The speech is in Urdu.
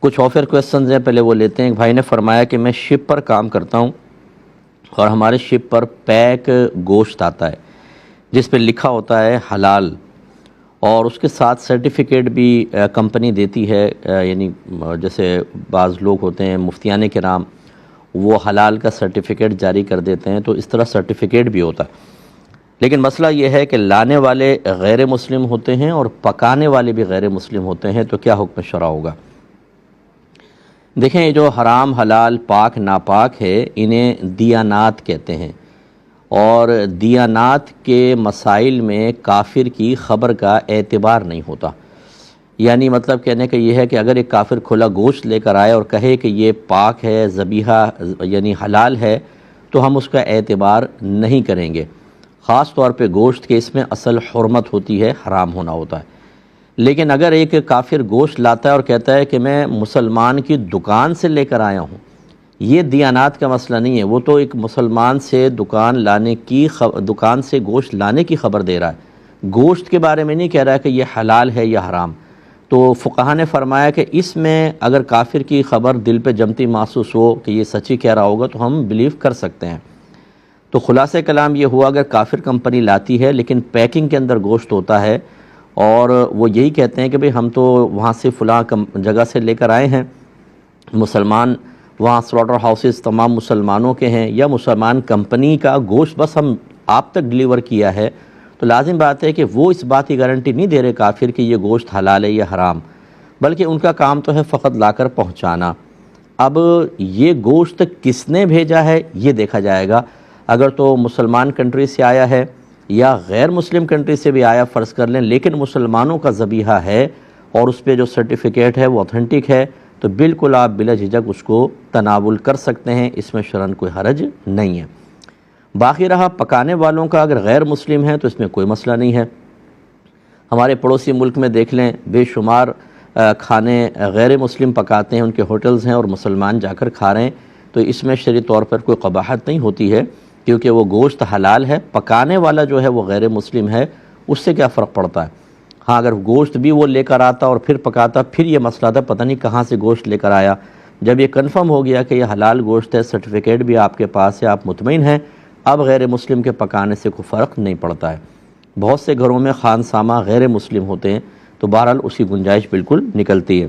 کچھ اور کویسچنز ہیں، پہلے وہ لیتے ہیں۔ ایک بھائی نے فرمایا کہ میں شپ پر کام کرتا ہوں اور ہمارے شپ پر پیک گوشت آتا ہے جس پہ لکھا ہوتا ہے حلال، اور اس کے ساتھ سرٹیفکیٹ بھی کمپنی دیتی ہے، یعنی جیسے بعض لوگ ہوتے ہیں مفتیان کرام، وہ حلال کا سرٹیفکیٹ جاری کر دیتے ہیں، تو اس طرح سرٹیفکیٹ بھی ہوتا ہے۔ لیکن مسئلہ یہ ہے کہ لانے والے غیر مسلم ہوتے ہیں اور پکانے والے بھی غیر مسلم ہوتے ہیں، تو کیا حکم شرع ہوگا؟ دیکھیں، یہ جو حرام حلال پاک ناپاک ہے، انہیں دیانات کہتے ہیں، اور دیانات کے مسائل میں کافر کی خبر کا اعتبار نہیں ہوتا۔ یعنی مطلب کہنے کا یہ ہے کہ اگر ایک کافر کھلا گوشت لے کر آئے اور کہے کہ یہ پاک ہے، ذبیحہ یعنی حلال ہے، تو ہم اس کا اعتبار نہیں کریں گے، خاص طور پہ گوشت کے اس میں اصل حرمت ہوتی ہے، حرام ہونا ہوتا ہے۔ لیکن اگر ایک کافر گوشت لاتا ہے اور کہتا ہے کہ میں مسلمان کی دکان سے لے کر آیا ہوں، یہ دیانات کا مسئلہ نہیں ہے، وہ تو ایک مسلمان سے دکان سے گوشت لانے کی خبر دے رہا ہے، گوشت کے بارے میں نہیں کہہ رہا ہے کہ یہ حلال ہے یا حرام۔ تو فقہا نے فرمایا کہ اس میں اگر کافر کی خبر دل پہ جمتی محسوس ہو کہ یہ سچی کہہ رہا ہوگا تو ہم بلیو کر سکتے ہیں۔ تو خلاصہ کلام یہ ہوا، اگر کافر کمپنی لاتی ہے لیکن پیکنگ کے اندر گوشت ہوتا ہے اور وہ یہی کہتے ہیں کہ بھئی ہم تو وہاں سے فلاں جگہ سے لے کر آئے ہیں، مسلمان وہاں سلاٹر ہاؤسز تمام مسلمانوں کے ہیں یا مسلمان کمپنی کا گوشت بس ہم آپ تک ڈیلیور کیا ہے، تو لازم بات ہے کہ وہ اس بات کی گارنٹی نہیں دے رہے کافر کہ یہ گوشت حلال ہے یا حرام، بلکہ ان کا کام تو ہے فقط لا کر پہنچانا۔ اب یہ گوشت کس نے بھیجا ہے یہ دیکھا جائے گا۔ اگر تو مسلمان کنٹری سے آیا ہے یا غیر مسلم کنٹری سے بھی آیا فرض کر لیں، لیکن مسلمانوں کا ذبیحہ ہے اور اس پہ جو سرٹیفکیٹ ہے وہ اوتھینٹک ہے، تو بالکل آپ بلا جھجک اس کو تناول کر سکتے ہیں، اس میں شرعاً کوئی حرج نہیں ہے۔ باقی رہا پکانے والوں کا، اگر غیر مسلم ہے تو اس میں کوئی مسئلہ نہیں ہے۔ ہمارے پڑوسی ملک میں دیکھ لیں، بے شمار کھانے غیر مسلم پکاتے ہیں، ان کے ہوٹلز ہیں اور مسلمان جا کر کھا رہے ہیں، تو اس میں شرعی طور پر کوئی قباحت نہیں ہوتی ہے، کیونکہ وہ گوشت حلال ہے، پکانے والا جو ہے وہ غیر مسلم ہے، اس سے کیا فرق پڑتا ہے؟ ہاں، اگر گوشت بھی وہ لے کر آتا اور پھر پکاتا، پھر یہ مسئلہ تھا پتہ نہیں کہاں سے گوشت لے کر آیا۔ جب یہ کنفرم ہو گیا کہ یہ حلال گوشت ہے، سرٹیفکیٹ بھی آپ کے پاس ہے، آپ مطمئن ہیں، اب غیر مسلم کے پکانے سے کوئی فرق نہیں پڑتا ہے۔ بہت سے گھروں میں خانسامہ غیر مسلم ہوتے ہیں، تو بہرحال اس کی گنجائش بالکل نکلتی ہے۔